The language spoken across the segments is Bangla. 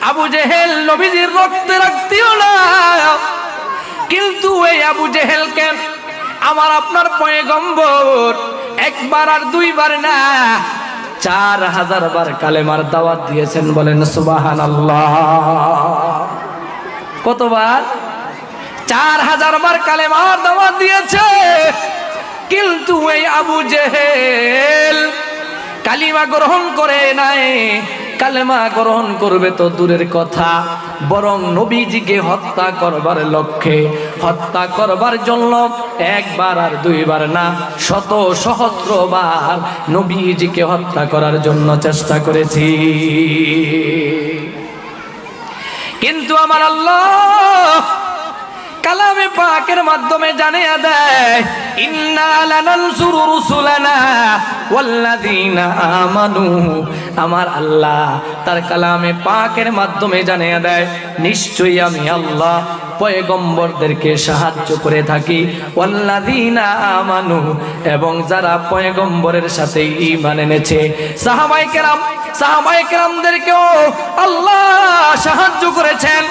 আবু জেহেল নবীজির রক্তে রাখতিও না, কিন্তু এই আবু জেহেলকে আমার আপনার পয়গম্বর একবার আর দুইবার না 4000 বার কালেমার দাওয়াত দিয়েছেন। বলেন সুবহানাল্লাহ। কতবার? 4000 বার কালেমার দাওয়াত দিয়েছে, কিন্তু এই আবু জেহেল কালিমা গ্রহণ করে নাই। কালেমা গ্রহণ করবে তো দূরের কথা, বরং নবীজিকে হত্যা করবার লক্ষ্যে, হত্যা করবার জন্য একবার আর দুইবার না 100 সহস্রবার নবীজিকে হত্যা করার জন্য চেষ্টা করেছি। কিন্তু আমার আল্লাহ কালামে পাকের মাধ্যমে জানিয়ে দেয়, ইন্না লানানসুরু রুসুলানা ওয়াল্লাযীনা আমানু। আমার আল্লাহ তার কালামে পাকের মাধ্যমে জানিয়ে দেয়, নিশ্চয়ই আমি আল্লাহ পয়গম্বরদেরকে সাহায্য করে থাকি। ওয়াল্লাযীনা আমানু, এবং যারা পয়গম্বরের সাথে ঈমান এনেছে। সাহাবায়ে কেরামদেরকেও আল্লাহ সাহায্য করেছেন,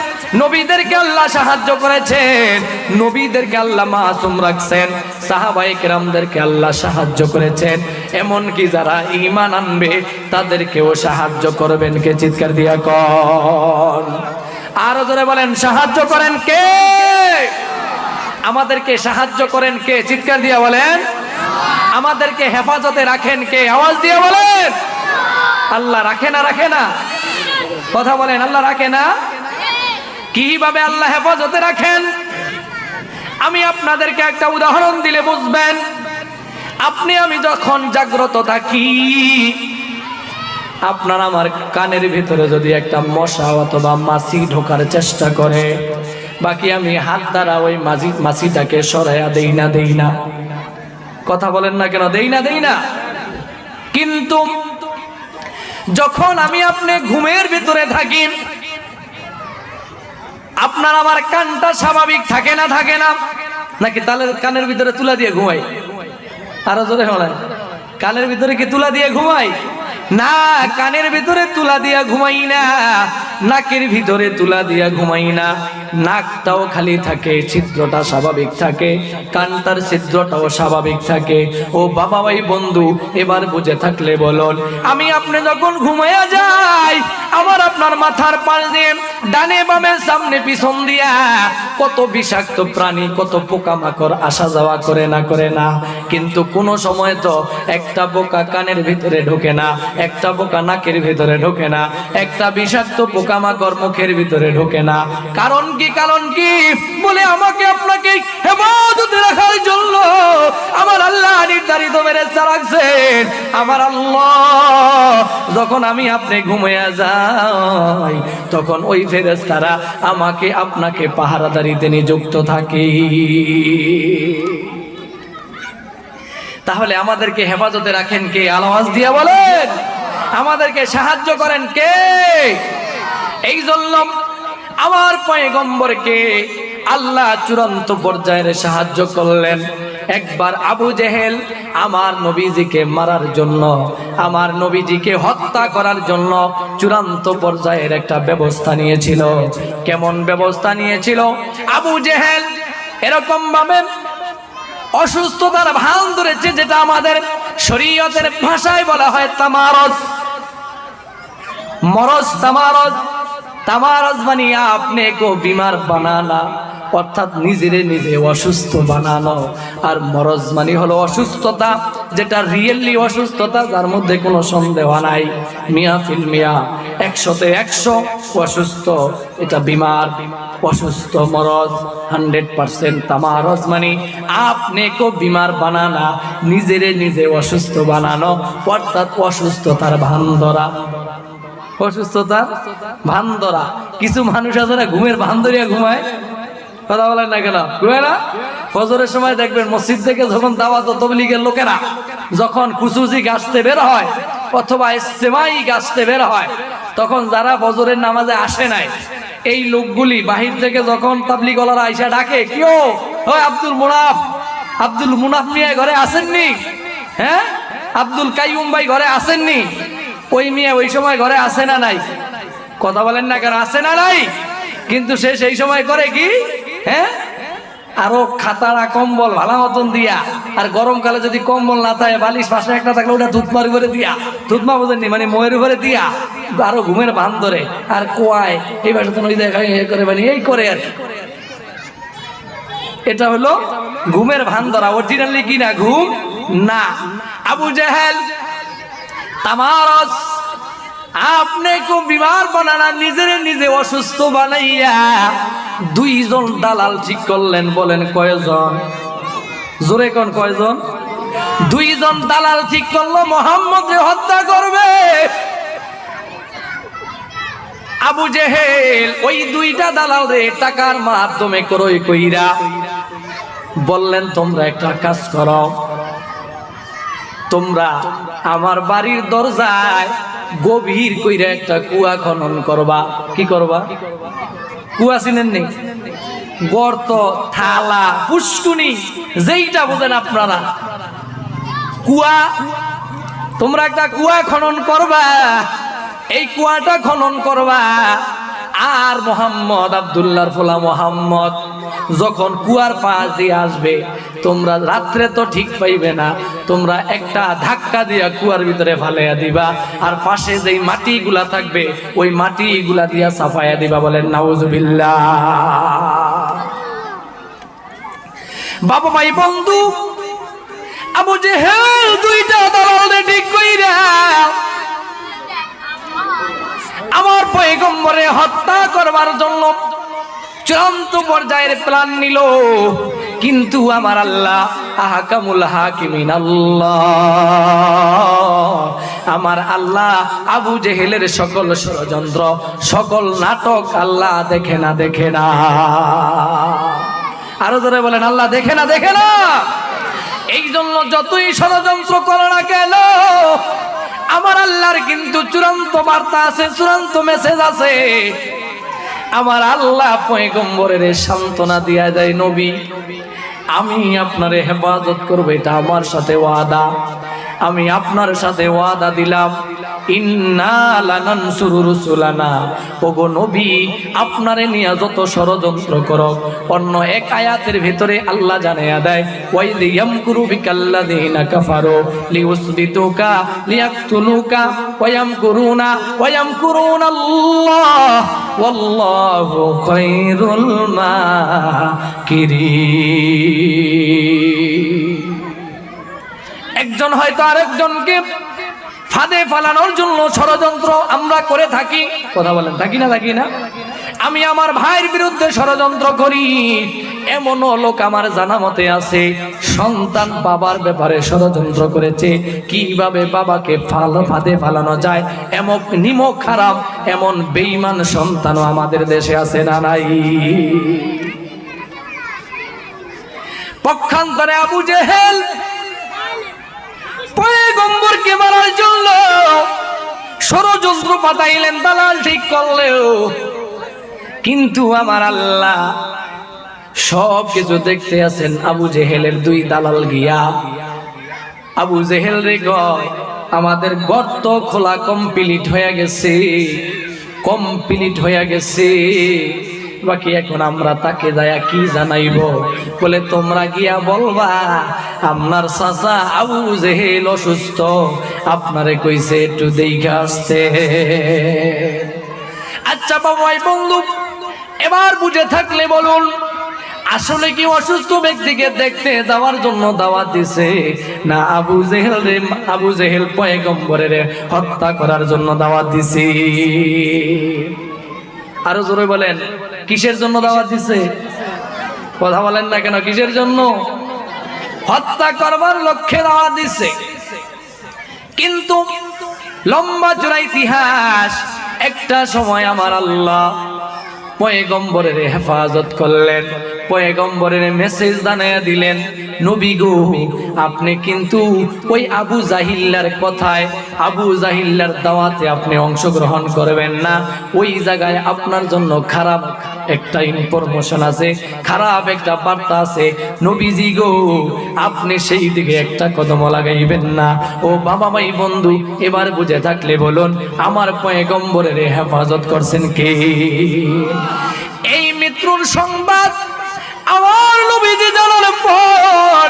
নবীদেরকে আল্লাহ সাহায্য করেছেন, নবীদেরকে আল্লাহ মাসুম রাখছেন, সাহাবায়ে কেরামদেরকে আল্লাহ সাহায্য করেছেন। এমনকি যারা ঈমান আনবে তাদেরকেও সাহায্য করবেন। কে? চিৎকার দিয়া কর, আরো জোরে বলেন, সাহায্য করেন কে? আমাদেরকে সাহায্য করেন কে? চিৎকার দিয়া বলেন। আমাদেরকে হেফাজতে রাখেন কে? আওয়াজ দিয়ে বলেন। আল্লাহ রাখে না? রাখে না? কথা বলেন, আল্লাহ রাখে না? কিভাবে আল্লাহ হেফাজতে রাখেন আমি আপনাদেরকে একটা উদাহরণ দিলে বুঝবেন। আপনি আমি যখন জাগ্রত থাকি, আপনার আমার কানের ভিতরে যদি একটা মশা অথবা মাছি ঢোকার চেষ্টা করে, বাকি আমি হাত দ্বারা ওই মাছিটাকে সরাইয়া দেই না? কথা বলেন না কেন? দেই না? কিন্তু যখন আমি আপনি ঘুমের ভিতরে থাকি, আপনার আমার কানটা স্বাভাবিক থাকে না? থাকে না? নাকি তাহলে কানের ভিতরে তুলা দিয়ে ঘুমাই? আরো জোরে বলেন, কানের ভিতরে কি তুলা দিয়ে ঘুমাই? না, কানের ভিতরে তুলা দিয়া ঘুমাই না, নাকের ভিতরে তুলা দিয়া ঘুমাই না। নাকটাও খালি থাকে, ছিদ্রটা স্বাভাবিক থাকে, কানটার ছিদ্রটাও স্বাভাবিক থাকে। ও বাবা ভাই বন্ধু, এবার বুঝে থাকলে বলুন, আমি আপনি যখন ঘুমাইয়া যাই, আমার আপনার মাথার পাশ দিয়ে ডানে বামে সামনে পিছন দিয়া কত বিষাক্ত প্রাণী, কত পোকামাকড় আসা যাওয়া করে না? কিন্তু কোনো সময় তো একটা পোকা কানের ভিতরে ঢোকে না, একটা পোকা নাকের ভিতরে ঢোকে না, একটা বিষাক্ত পোকামাকড় মুখের ভিতরে ঢোকে না। কারণ কি? কারণ কি? বলে আমাকে আপনাকে হেফাজতে রাখার জন্য আমার আল্লাহ নির্ধারিত ফেরেশতা রাখছেন। আমার আল্লাহ যখন আমি আপনি ঘুমিয়ে যাই, তখন ওই ফেরেশতারা আমাকে আপনাকে পাহারাদারিতে নিযুক্ত থাকে। তাহলে আমাদেরকে হেফাজতে রাখেন কে? আওয়াজ দিয়ে বলেন। আমাদেরকে সাহায্য করেন কে? এই জন্য আমার পয়গম্বরকে আল্লাহ চূড়ান্ত পর্যায়ের সাহায্য করলেন। একবার আবু জেহেল আমার নবীজিকে মারার জন্য, আমার নবীজিকে হত্যা করার জন্য চূড়ান্ত পর্যায়ের একটা ব্যবস্থা নিয়েছিল। কেমন ব্যবস্থা নিয়েছিল? আবু জেহেল এরকম ভাবে অসুস্থতার ভান ধরেছে, যেটা আমাদের শরীয়তের ভাষায় বলা হয় তামারজ। মরজ, তামারজ মানে আপনি কো বিমার বানানা, অর্থাৎ নিজে অসুস্থ বানানো। আর মরজ মানে হলো অসুস্থতা, যেটা রিয়েলি অসুস্থতা, যার মধ্যে কোনো সন্দেহ নাই। মিয়া ফিল মিয়া, 100-তে 100 অসুস্থ, এটা বিমার, অসুস্থ। মরজ 100% তামারজ মানে আপনি কো বিমার বানানা, নিজে অসুস্থ বানানো, অর্থাৎ অসুস্থতার ভান ধরা। অসুস্থতার ভান ধরা। কিছু মানুষ আছে না, ঘুমের ভান ধরিয়া ঘুমায়। কথা বলেন না কেন? ঘুমায় না? ফজরের সময় দেখবেন মসজিদ থেকে যখন দাওয়াত ও তাবলীগের লোকেরা যখন খুশুসি গাছতে বের হয় অথবা ইজতেমাই গাছতে বের হয়, তখন যারা ফজরের নামাজে আসে নাই, এই লোকগুলি বাহির থেকে যখন তাবলীগওয়ালারা আইসা ডাকে, কেউ ওই আব্দুল মুনাফ মিয়া ঘরে আসেননি? হ্যাঁ, আব্দুল কাইয়ুম ভাই ঘরে আসেননি? ওই মিয়া ওই সময় ঘরে আসে না নাই? কথা বলেন না কেন? আছে না নাই? কিন্তু সে সেই সময় করে কি, হ্যাঁ, আরো খাতারা কম্বল ভালো মতন দিয়া, আর গরমকালে যদি কম্বল না থাকে বালিশ পাশে একটা থাকলে ওটা থুতমার উপরে দিয়া, থুতমা বোঝেননি মানে মোয়ের উপরে দিয়া আরো ঘুমের ভান ধরে, আর কোয়ায় এই বাসা তো ওই জায়গায় করে মানে এই করে আর কি। এটা হলো ঘুমের ভান ধরা, অরিজিনালি কি না ঘুম না। আবু জেহেল তামারস আপনি খুব বিমার বানানা, নিজের নিজে অসুস্থ বানাইয়া দুইজন দালাল ঠিক করলেন। বলেন কয়জন? জোরে কোন কয়জন? দুইজন দালাল ঠিক করলো মুহাম্মদকে হত্যা করবে। আবু জেহেল ওই দুইটা দালাল রে টাকার মাধ্যমে ক্রয় কইরা বললেন, তোমরা একটা কাজ করো, তোমরা আমার বাড়ির দরজায় গভীর কইরা একটা কুয়া খনন করবা। কি করবা? কুয়া চিনেন নি? গর্ত, থালা, পুষ্কুনি, যেইটা বোঝেন আপনারা, কুয়া। তোমরা একটা কুয়া খনন করবা, এই কুয়াটা খনন করবা। আর মোহাম্মদ, আব্দুল্লাহর ফোলা মোহাম্মদ যখন কুয়ার পাশ দিয়ে আসবে, তোমরা রাত্রে তো ঠিক পাইবে না, তোমরা একটা ধাক্কা দিয়া কুয়ার ভিতরে ফালাইয়া দিবা, আর পাশে যেই মাটিগুলা থাকবে ওই মাটিগুলা দিয়া সাফাইয়া দিবা। বলেন নাউজুবিল্লাহ। বাবা ভাই বন্ধু, আবু জেহেল দুইটা দালাল ঠিক কইরা আমার পয়গম্বরে হত্যা করবার জন্য চূড়ান্ত পর্যায়ের প্ল্যান নিল। কিন্তু আমার আল্লাহ আহকামুল হাকিমিন আল্লাহ, আমার আল্লাহ আবু জেহেলের সকল ষড়যন্ত্র, সকল নাটক আল্লাহ দেখে না, দেখে না। আরো জোরে বলেন আল্লাহ দেখে না, দেখে না। এই জন্য যতই ষড়যন্ত্র করো না কেন, আমার আল্লাহর কিন্তু চূড়ান্ত বার্তা আছে, চূড়ান্ত মেসেজ আছে। আমার আল্লাহ পয়গম্বরের সান্ত্বনা দিয়া যায়, নবী আমি আপনারে হেফাজত করব, এটা আমার সাথে ওয়াদা, আমি আপনার সাথে ওয়াদা দিলাম। ইন্না লানানসুরু রুসুলানা, ওগো নবী আপনারে নিয়ে যত ষড়যন্ত্র করো, অন্য এক আয়াতের ভিতরে আল্লাহ জানাইয়া দেয়, ওয়াইদ ইয়ামকুরু বিকাল্লাযিনা কাফারু লিউসবিতুকা লিয়াকতুলুকা ওয়ায়ামকুরুনা ওয়ায়ামকুরুনাল্লাহ ওয়াল্লাহু খায়রুল মাকিরিন। একজন হয়তো আরেকজনকে ফাঁদে ফালানোর জন্য ষড়যন্ত্র আমরা করে থাকি। কথা বলেন থাকি না, থাকি না? আমি আমার ভাইয়ের বিরুদ্ধে ষড়যন্ত্র করি, এমনও লোক আমার জানা মতে আছে, সন্তান বাবার ব্যাপারে ষড়যন্ত্র করেছে, কিভাবে বাবাকে ফাঁদে ফালানো যায়। এমন নিমক খারাপ, এমন বেঈমান সন্তানও আমাদের দেশে আছে না নাই? পক্ষান্তরে আবু জেহেল পয়গম্বরকে মারার জন্য ষড়যন্ত্র পাতাইলেন, দালাল ঠিক করলেও, কিন্তু আমার আল্লাহ সব কিছু দেখতে আছেন। আবু জেহেলের দুই দালাল গিয়া আবু জেহেল রে কয়, আমাদের গর্ত খোলা কমপ্লিট হয়ে গেছে, কমপ্লিট হয়ে গেছে, বাকি এখন আমরা তাকে যায়া কি জানাইব? বলে তোমরা গিয়া বলবা আপনার চাচা আবু জেহেল অসুস্থ, আপনারে কইছে একটু দেখা আসতে। আচ্ছা বাবা বন্ধু, এবার বুঝে থাকলে বলুন, আসলে কি অসুস্থ ব্যক্তিকে দেখতে যাওয়ার জন্য দাওয়াত দিছে, না আবু জেহেল পয়গম্বরের হত্যা করার জন্য দাওয়াত দিছে? আরো জোরে বলেন, কিসের জন্য দাওয়াত দিছে? কথা বলেন না কেন? কিসের জন্য? হত্যা করবার লক্ষ্যে দাওয়াত দিছে। কিন্তু লম্বা চূড়া ইতিহাস, একটা সময় আমার আল্লাহ পয়গম্বরের হেফাজত করলেন, পয়গম্বরের মেসেজ জানাইয়া দিলেন, নবী গো আপনি কিন্তু ওই আবু জাহিল্লার কথায় আবু জাহিলের দাওয়াতে আপনি অংশগ্রহণ করবেন না, ওই জায়গায় আপনার জন্য খারাপ একটা ইনফরমেশন আছে, খারাপ একটা বার্তা আছে। নবীজি গো, আপনি সেই দিকে একটা কদম লাগাইবেন না। ও বাবা ভাই বন্ধু, এবার বুঝে থাকলে বলুন, আমার পয়গম্বরের হেফাজত করছেন কে? এই মৃত্যুর সংবাদ আমার নবীজি জানার পর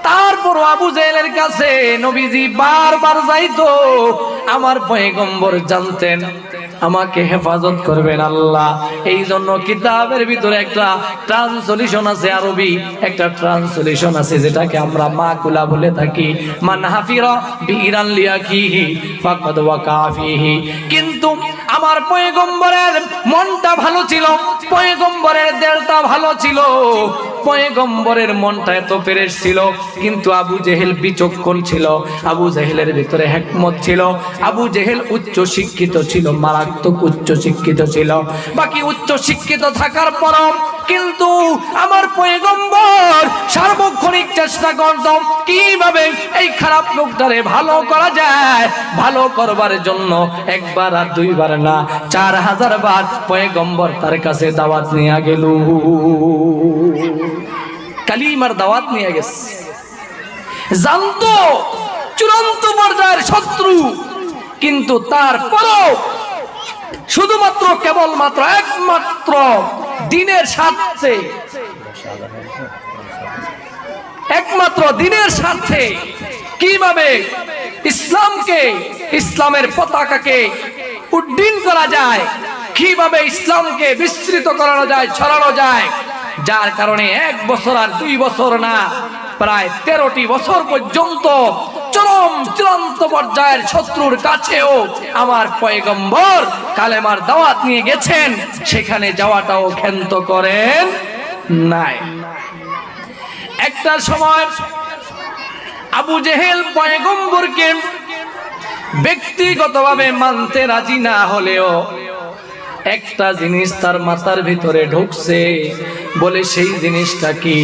তারপর আবু জেহেলের কাছে নবীজি বারবার যাইতো। আমার পয়গম্বর জানতেন আমাকে হেফাজত করবেন আল্লাহ। এই জন্য কিতাবের ভিতরে একটা ট্রান্সলেশন আছে, আরবি একটা ট্রান্সলেশন আছে যেটাকে আমরা মাকুলা বলে থাকি, মান হাফিরা বিইরান লিয়াকিহি ফাকাদ ওয়াকা ফিহি। কিন্তু আমার পয়গম্বরের মনটা ভালো ছিল, পয়গম্বরের দিলটা ভালো ছিল, পয়গম্বরের মনটা এত ফ্রেশ ছিল। কিন্তু আবু জেহেল বিচক্ষণ ছিল, আবু জেহেলের ভিতরে হিকমত ছিল। আবু জেহেল উচ্চ শিক্ষিত ছিল, মারাত্মক উচ্চ শিক্ষিত ছিল। বাকি উচ্চ শিক্ষিত থাকার পরও কিন্তু আমার পয়গম্বর সার্বক্ষণিক চেষ্টা করত কিভাবে এই খারাপ লোকটারে ভালো করা যায়। ভালো করবার জন্য একবার আর দুইবার না, 4000 বার পয়গম্বর তার কাছে দাওয়াত নিয়ে গেল, কালিমার দাওয়াত নিয়ে গেছে। জানতো চূড়ান্ত পর্যায়ের শত্রু, কিন্তু তারপরও শুধুমাত্র কেবলমাত্র একমাত্র দিনের স্বার্থে, একমাত্র দিনের স্বার্থে কিভাবে ইসলামকে, ইসলামের পতাকাকে উড্ডীন করা যায়, কিভাবে ইসলামকে বিস্তৃত করানো যায়, ছড়ানো যায়, যার কারণে 1 বছর আর 2 বছর না, প্রায় 13টি বছর পর্যন্ত চরম চূড়ান্ত পর্যায়ের শত্রুর কাছেও আমার পয়গম্বর কালেমার দাওয়াত নিয়ে গেছেন, সেখানে যাওয়াটাও ক্ষান্ত করেন নাই। একটা সময় আবু জেহেল পয়গম্বরকে ব্যক্তিগতভাবে মানতে রাজি না হলেও একটা জিনিস তার মাথার ভিতরে ঢুকছে। বলে সেই জিনিসটা কি?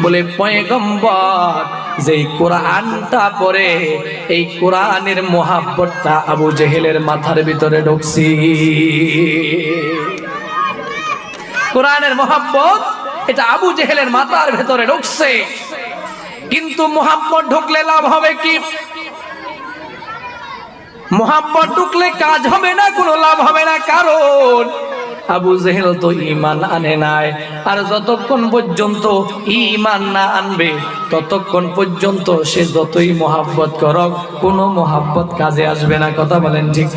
বলে পয়গম্বর যেই কোরআনটা পড়ে, এই কোরআনের মোহাব্বতটা আবু জেহেলের মাথার ভিতরে ঢুকছে। কোরআনের মোহাব্বত এটা আবু জেহেলের মাথার ভিতরে ঢুকছে। কিন্তু মোহাব্বত ঢুকলে লাভ হবে কি? মোহাব্বত ঢুকলে কাজ হবে না, কোনো লাভ হবে না। কারণ আবু জেহেল তো ঈমান আনে নাই, আর যতক্ষণ পর্যন্ত ঈমান না আনবে ততক্ষণ পর্যন্ত সে যতই মোহাব্বত করুক কোনো মোহাব্বত কাজে আসবে না। কথা বলেন ঠিক কি?